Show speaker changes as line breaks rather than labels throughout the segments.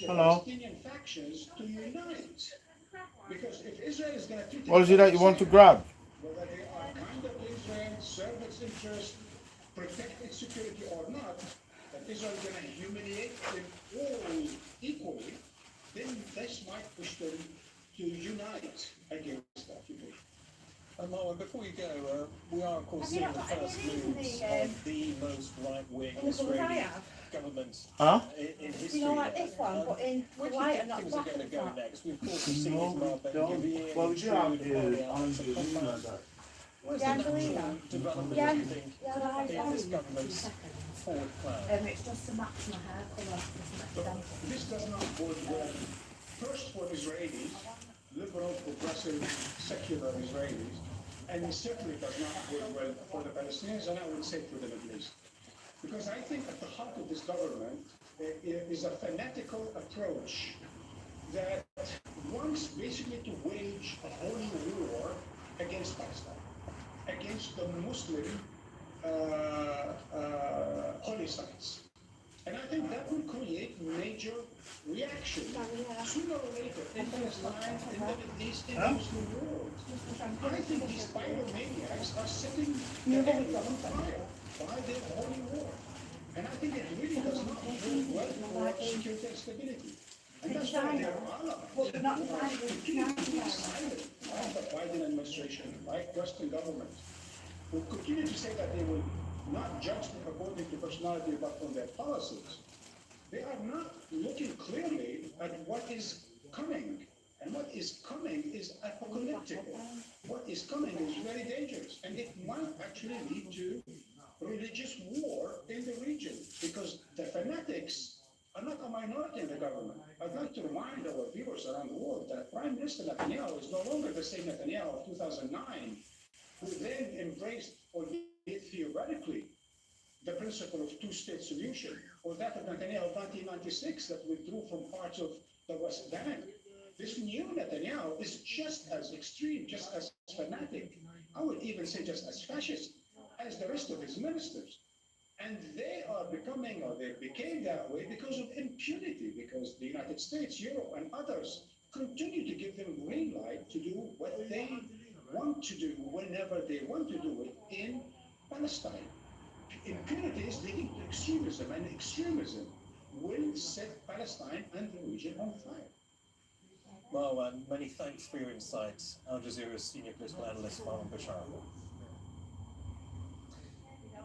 the
Hello.
Palestinian factions to unite. Because if Israel is going to treat
What is it
itself
that
the
you want to
same,
grab?
whether they are kind to Israel, serve its interest, protect its security or not, that Israel is going to humiliate them all equally, then this might push them to unite against the occupation.
Marwan, before you go, we are of course seeing the first moves of the most right-wing Israeli government
Huh?
in history.
You know, like this one, but in
Where do you
white
think
and not
things are
black
going to
at
go
the top.
next? We of course have seen
No,
Ismail
we
Ben
don't.
Gvir
Well, we do have
intrude
the
upon the Al-Aqsa
Angelina
compound.
that.
Where's
Yeah,
the natural
Angelina.
development,
Yeah.
do you think,
Yeah,
in this government's forward plan?
It's just to match my hair colour.
So this does not bode well, first for Israelis, liberal, progressive, secular Israelis, and it certainly does not bode well for the Palestinians, and I would say for the Middle East. Because I think at the heart of this government is a fanatical approach that wants basically to wage a holy war against Palestine, against the Muslim holy sites. And I think that will create major reaction sooner or later in Palestine, in the Middle East, in the Muslim world. I think these pyromaniacs are setting the area on fire by their holy war. And I think it really does not bode well for security and stability. And that's why their allies continue to be silent, like the Biden administration, like Western governments, who continue to say that they will not judge them according to personality but on their policies. They are not looking clearly at what is coming. And what is coming is apocalyptic. What is coming is very dangerous. And it might actually lead to religious war in the region because the fanatics are not a minority in the government. I'd like to remind our viewers around the world that Prime Minister Netanyahu is no longer the same Netanyahu of 2009, who then embraced, albeit theoretically, the principle of two-state solution, or that of Netanyahu of 1996 that withdrew from parts of the West Bank. This new Netanyahu is just as extreme, just as fanatic, I would even say just as fascist as the rest of his ministers. And they are becoming, or they became that way because of impunity, because the United States, Europe, and others continue to give them green light to do what they want to do whenever they want to do it in Palestine. Impunity is leading to extremism, and extremism will set Palestine and the region on fire.
Marwan, many thanks for your insights. Al Jazeera's senior political analyst, Marwan Bashar.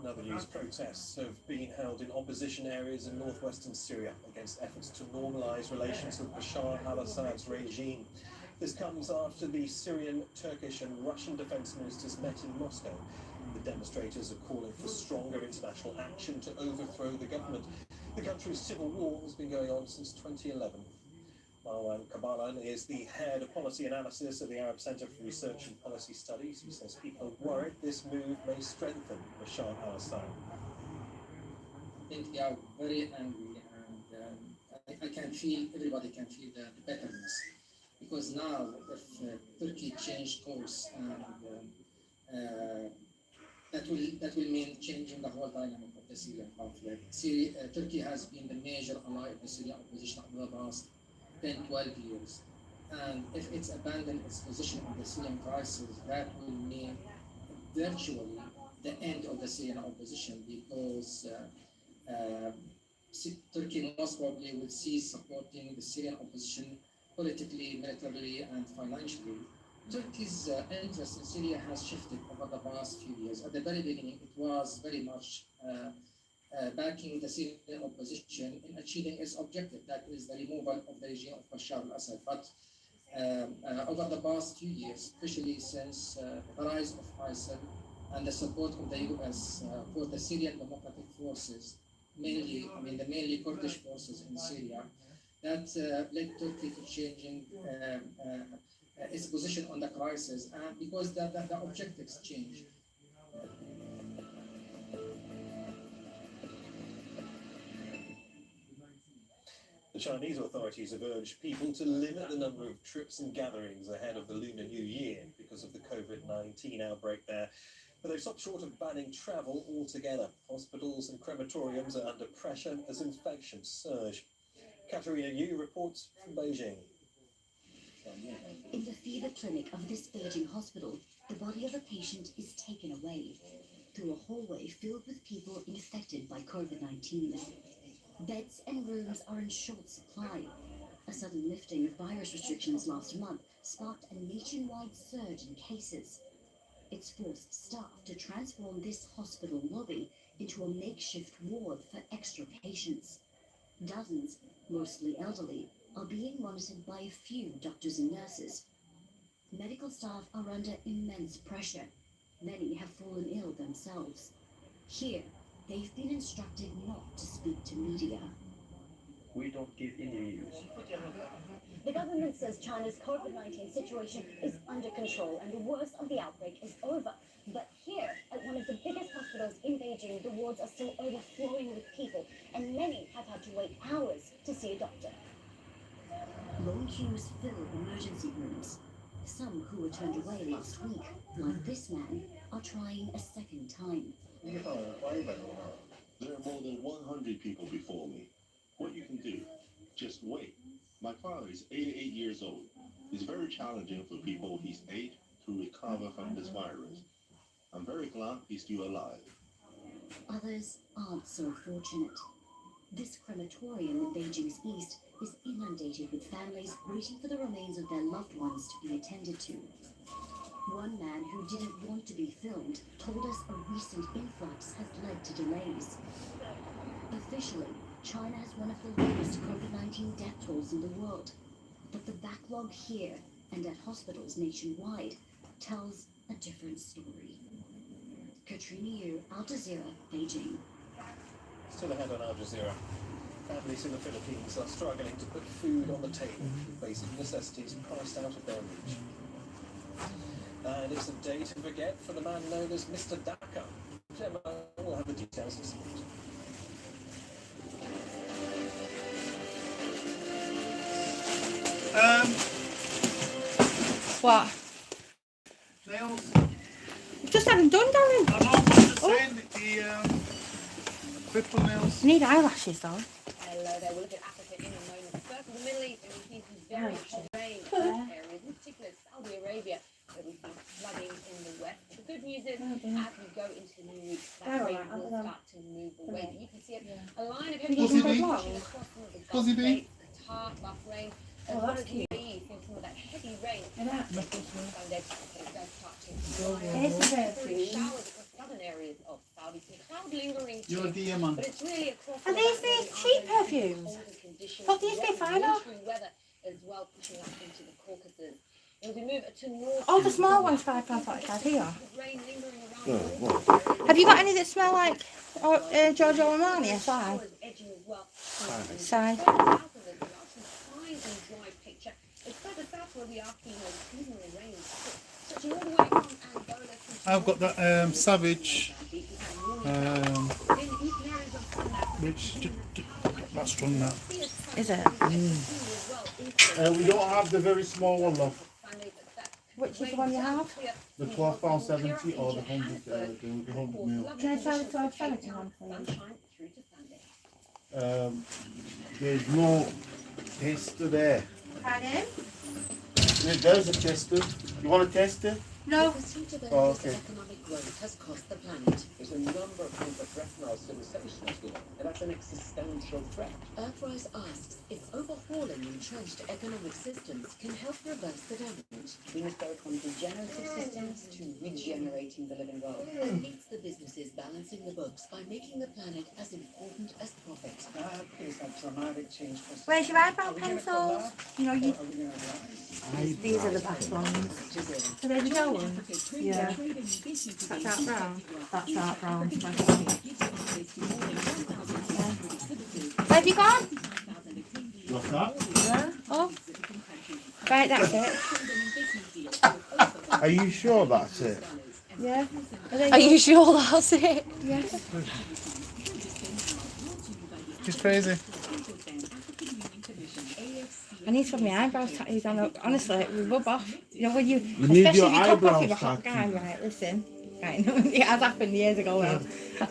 In other news, protests have been held in opposition areas in northwestern Syria against efforts to normalise relations with Bashar al-Assad's regime. This comes after the Syrian, Turkish and Russian defence ministers met in Moscow. The demonstrators are calling for stronger international action to overthrow the government. The country's civil war has been going on since 2011. Marwan Kabalan is the head of policy analysis at the Arab Centre for Research and Policy Studies. He says people are worried this move may strengthen Bashar al-Assad.
I think they are very angry, and I can feel, everybody can feel the bitterness. Because now, if Turkey changed course, and that will mean changing the whole dynamic of the Syrian conflict. Turkey has been the major ally of the Syrian opposition over the past 10, 12 years. And if it's abandoned its position on the Syrian crisis, that will mean virtually the end of the Syrian opposition because Turkey most probably will cease supporting the Syrian opposition politically, militarily, and financially. Turkey's interest in Syria has shifted over the past few years. At the very beginning, it was very much backing the Syrian opposition in achieving its objective, that is the removal of the regime of Bashar al-Assad. But over the past few years, especially since the rise of ISIL and the support of the US for the Syrian Democratic Forces, the mainly Kurdish forces in Syria, that led Turkey to changing its position on the crisis, and because the objectives changed.
The Chinese authorities have urged people to limit the number of trips and gatherings ahead of the Lunar New Year because of the COVID-19 outbreak there. But they've stopped short of banning travel altogether. Hospitals and crematoriums are under pressure as infections surge. Katerina Yu reports from Beijing.
In the fever clinic of this Beijing hospital, the body of a patient is taken away through a hallway filled with people infected by COVID-19. Beds and rooms are in short supply. A sudden lifting of virus restrictions last month sparked a nationwide surge in cases. It's forced staff to transform this hospital lobby into a makeshift ward for extra patients. Dozens, mostly elderly, are being monitored by a few doctors and nurses. Medical staff are under immense pressure. Many have fallen ill themselves. Here, they've been instructed not to speak to media.
We don't give interviews.
The government says China's COVID-19 situation is under control and the worst of the outbreak is over. But here, at one of the biggest hospitals in Beijing, the wards are still overflowing with people, and many have had to wait hours to see a doctor.
Long queues fill emergency rooms. Some who were turned away last week, like this man, are trying a second time.
There are more than 100 people before me. What you can do, just wait. My father is 88 years old. It's very challenging for people his age to recover from this virus. I'm very glad he's still alive.
Others aren't so fortunate. This crematorium in Beijing's east is inundated with families waiting for the remains of their loved ones to be attended to. One man who didn't want to be filmed told us a recent influx has led to delays. Officially, China has one of the lowest COVID-19 death tolls in the world. But the backlog here and at hospitals nationwide tells a different story. Katrina Yu, Al Jazeera, Beijing.
Still ahead on Al Jazeera. Families in the Philippines are struggling to put food on the table, with basic necessities priced out of their reach. And it's a day to forget for the man known as Mr. Dhaka. Gemma will have the details in sport.
What?
Nails.
You've just had them done, Darren.
I know, I'm just saying the cripple nails.
You need eyelashes, though.
Hello there, we'll look at Africa in a moment. First, the Middle East, and we see some very hot rain in areas, in particular Saudi Arabia, where we see flooding in the west. The good news is, as we go into the new week, that rain will start to move away. But you can see a line of heavy
Fuzzy
rain
bee.
across some of the Gulf
Fuzzy bee.
states, Qatar, Bahrain, as well as the UAE, seeing some of that heavy rain. Sunday, it does start to showers across southern areas of Saudi. Some cloud lingering too.
You're a dear man.
But it's really across
Are these the cheap perfumes? What do you say, Fiona?
Weather as well, pushing up into the Caucasus. As we move to north,
Oh, the small one's £5.45 here.
rain lingering around.
Have you got any that smell like Giorgio Armani as well?
Edging as well.
Side.
South of it, we are some fine and dry picture. It's further south where we are seeing those seasonal rains. Stretching all the way from Angola to
I've got that Savage, which that's strong now.
Is it?
We don't have the very small one, love.
Which is the one you have?
The £12.70 or the 100, the 100 mil.
Can I try the 12.70 one, please?
There's no tester there.
Pardon?
There's a tester. You want a tester?
No.
Oh, okay.
Economic growth has cost the planet.
There's a number of things that threaten our civilizations, and that's an existential threat.
Earthrise asks if overhauling entrenched economic systems can help reverse the damage.
We must go from degenerative systems to regenerating the living world.
And meets the businesses balancing the books by making the planet as important as profit.
That is a dramatic change.
Where's your eyebrow pencils? You know, you... These are the best ones. Are they the gel ones? Yeah. That's dark brown. That's dark brown. Where have you gone?
What's that?
Yeah. Oh. Right, that's it.
Are you sure that's it?
Yeah.
Are you sure that's it?
Yeah.
It's crazy.
I need to have my eyebrows tattooed on. Honestly, it will rub off. You know, when you
need
especially
your
if you come off with a
eyebrows
hot guy,
tattooed.
right, listen. Right, it has happened years ago now.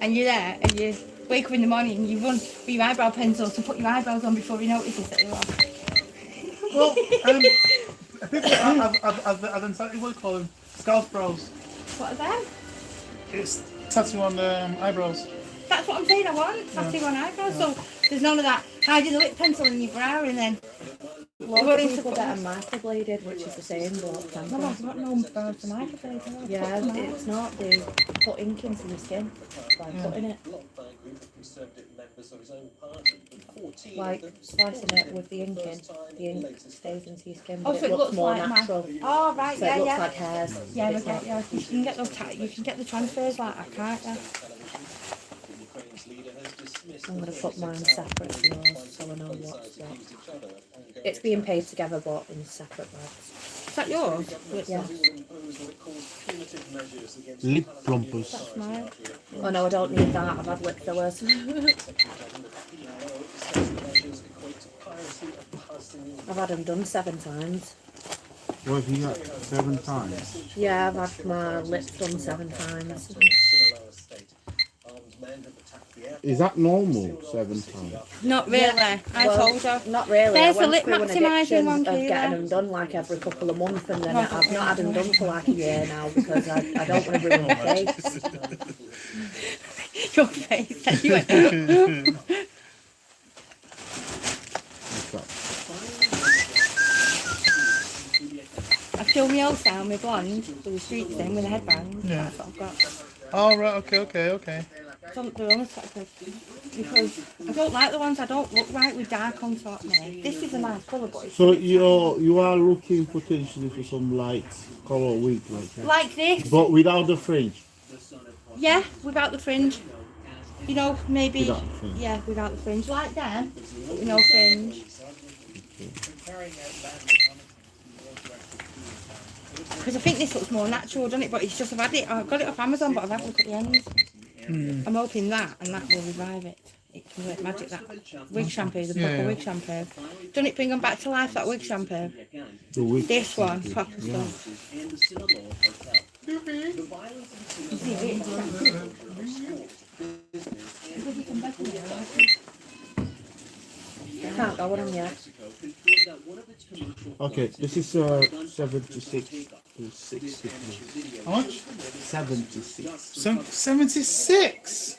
And you're there and you wake up in the morning and you run with your eyebrow pencil to put your eyebrows on before he notices that they're off.
Well, people I've done exactly what do you call them? Scalp brows.
What are them?
It's tattoo on the eyebrows.
That's what I'm saying, I want tattoo on eyebrows, so there's none of that hiding the lip pencil in your brow and then...
Lots of people get them microbladed, which is the same, but...
No, I've got no brows to microblade.
Yeah, it's not. They put ink into your skin by putting it. Like slicing it with the ink in. The ink stays into your skin, but
Oh, so
it
it
looks
looks
more
like
natural.
Oh, right,
So
yeah,
it looks
yeah.
like hairs.
Yeah,
It's not.
yeah, you can get those you can get the transfers like I can't, yeah.
I'm going to put mine separate to yours so I know what's what. It's being paid together but in separate bags.
Is that yours?
Yeah.
Lip plumpers.
That's mine.
Oh no, I don't need that. I've had lip fillers. I've had them done 7 times.
What have you got? 7 times?
Yeah, I've had my lips done 7 times.
Is that normal? 7 times?
Not really.
Yeah.
I
Well,
told her.
Not really.
There's
I
the
went
lip
through an
maximising
addiction
one,
of
Keela.
getting them done like every couple of months, and then
Right.
I've not had them done for like a year now because I don't want to ruin my face.
Your face. Then you went, I've killed my old style, my blonde, with a street thing, with a headband.
Yeah.
That's what I've got.
Oh, right, okay.
They're unattractive. Because I don't like the ones I don't look right with dark on top of me. This is a nice colour, but it's
So you are looking potentially for some light colour wig like that?
like this.
But without the fringe?
Yeah, without the fringe. You know, maybe.
Without the fringe.
Yeah, without the fringe. Like them, but with no fringe. Because I think this looks more natural, doesn't it? But it's just I've got it off Amazon, but I've had a look at the ends. I'm hoping that and that will revive it. It can work magic. That wig shampoo, the proper wig shampoo. Doesn't it bring them back to life? That wig shampoo.
The wig.
This one, proper stuff.
Can't go on them yet.
Okay, this is 76 to 60.
How much?
76.
76?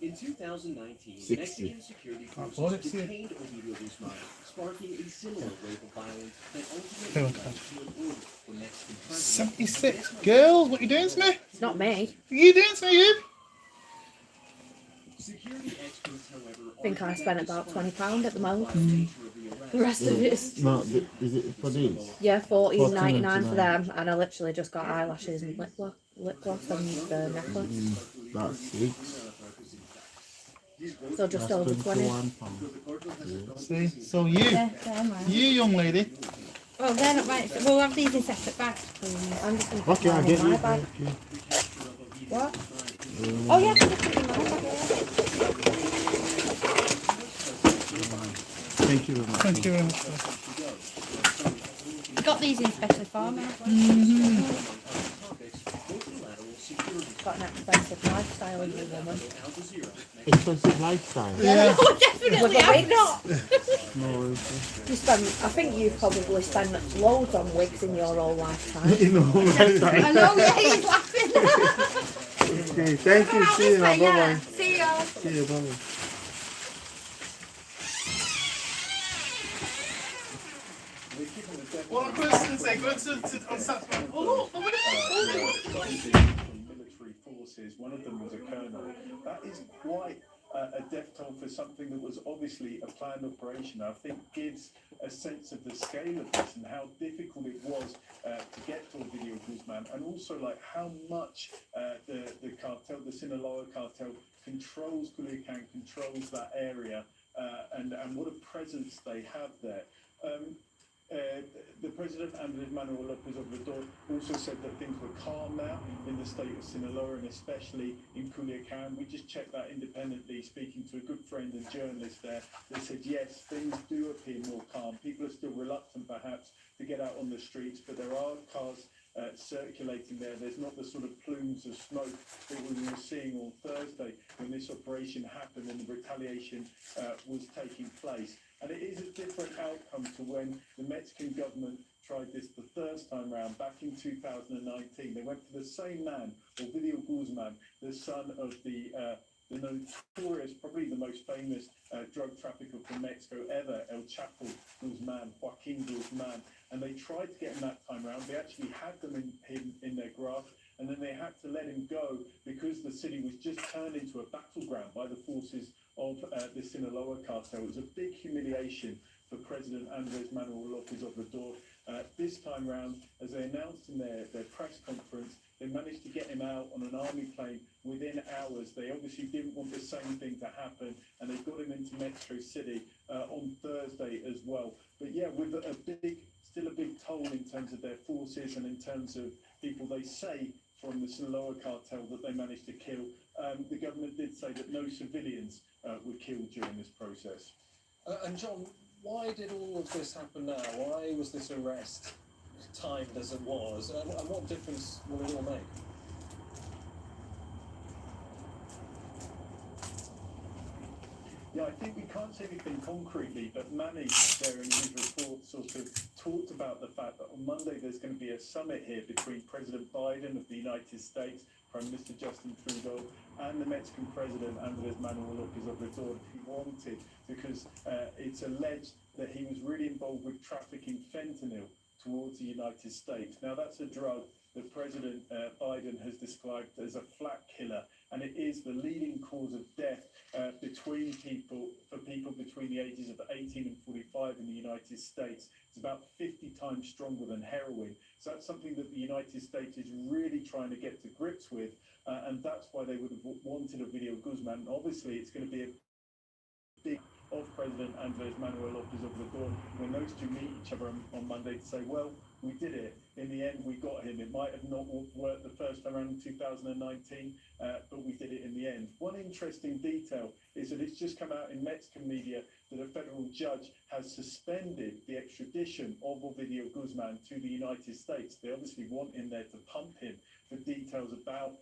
In 2019,
60.
Mexican security
Can't
forces
afford it, see it.
detained Ovidio Guzman, sparking a similar wave of violence that
Hey,
ultimately
what's
led
that?
to an order for Mexican president.
76. Girls, what you doing to me?
It's not me.
What you doing to me, you?
Security experts, however,
I think I spent about £20 at the most.
the
The rest of it is
No, is it for these?
yeah, $14.99 for
$14.99.
them, and I literally just got eyelashes and lip gloss and the necklace.
That's 6.
So just
That's
over 20.
£21.
See, so you,
Yeah, they're mine.
you young lady.
Oh, they're not right. We'll have these in separate bags, please.
I'm just going to put
Okay, I
mine
get
in my
you.
bag.
Thank you.
What?
Oh, yeah, I can just put it in my bag.
Thank you very much.
Thank you very much.
I got these in specially for me.
Got an expensive lifestyle in you, woman.
Expensive lifestyle.
Yeah.
Oh, definitely
With the
have
wigs.
not.
No worries.
You spend, I think you've probably spent loads on wigs in your whole lifetime.
You know, lifestyle.
I know, yeah, he's laughing.
Okay, thank you. See you. Bye bye.
See ya.
See you. Bye bye.
What a person say, go to on Saturday. Oh, look,
from military forces. One of them was a colonel. That is quite a death toll for something that was obviously a planned operation. I think gives a sense of the scale of this and how difficult it was to get to Ovidio Guzman, and also like how much the cartel, the Sinaloa cartel, controls Culiacan, controls that area, and what a presence they have there. The president, Andrés Manuel López Obrador, also said that things were calm now in the state of Sinaloa and especially in Culiacan. We just checked that independently, speaking to a good friend and journalist there. They said, yes, things do appear more calm. People are still reluctant, perhaps, to get out on the streets, but there are cars
circulating there. There's not the sort of plumes of smoke that we were seeing on Thursday when this operation happened and the retaliation was taking place. And it is a different outcome to when the Mexican government tried this the first time round back in 2019. They went for the same man, Ovidio Guzman, the son of the notorious, probably the most famous drug trafficker from Mexico ever, El Chapo Guzman, Joaquin Guzman. And they tried to get him that time round. They actually had them in their grasp, and then they had to let him go because the city was just turned into a battleground by the forces of the Sinaloa cartel. It was a big humiliation for President Andres Manuel Lopez Obrador. This time round, as they announced in their press conference, they managed to get him out on an army plane within hours. They obviously didn't want the same thing to happen, and they got him into Mexico City on Thursday as well. But yeah, with still a big toll in terms of their forces and in terms of people they say from the Sinaloa cartel that they managed to kill. The government did say that no civilians were killed during this process.
And John, why did all of this happen now? Why was this arrest timed as it was? And what difference will it all make?
Yeah, I think we can't say anything concretely, but Manny there in his report sort of talked about the fact that on Monday there's going to be a summit here between President Biden of the United States, Prime Minister Justin Trudeau, and the Mexican President Andres Manuel Lopez Obrador, if he wanted, because it's alleged that he was really involved with trafficking fentanyl towards the United States. Now, that's a drug that President Biden has described as a flat killer, and it is the leading cause of death for people between the ages of 18 and 45 in the United States. It's about 50 times stronger than heroin. So that's something that the United States is really trying to get to grips with, and that's why they would have wanted Ovidio Guzman. And obviously, it's going to be a big of President Andres Manuel Lopez Obrador when those two meet each other on Monday to say, well, we did it. In the end, we got him. It might have not worked the first time around in 2019, but we did it in the end. One interesting detail is that it's just come out in Mexican media that a federal judge has suspended the extradition of Ovidio Guzman to the United States. They obviously want him there to pump him for details about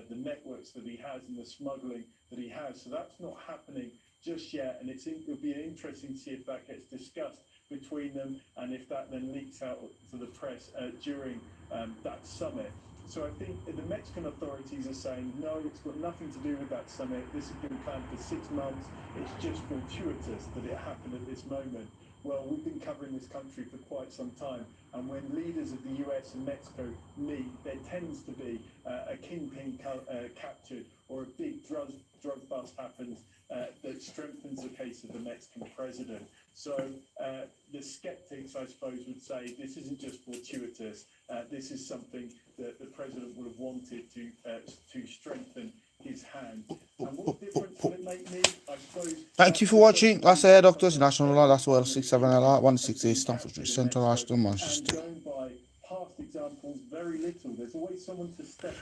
the networks that he has and the smuggling that he has. So that's not happening just yet, and it'll be interesting to see if that gets discussed between them and if that then leaks out to the press during that summit. So I think the Mexican authorities are saying, no, it's got nothing to do with that summit. This has been planned for 6 months. It's just fortuitous that it happened at this moment. Well, we've been covering this country for quite some time, and when leaders of the US and Mexico meet, there tends to be a kingpin captured or a big drug bust happens that strengthens the case of the Mexican president. So the skeptics, I suppose, would say this isn't just fortuitous. This is something that the president would have wanted to strengthen his hand. And what difference will it make me? I suppose.
Thank you for watching. That's Air Doctors National Law. That's World 67LR 168 Stamford Street, Central Ashton, Manchester.
And going by past examples, very little. There's always someone to step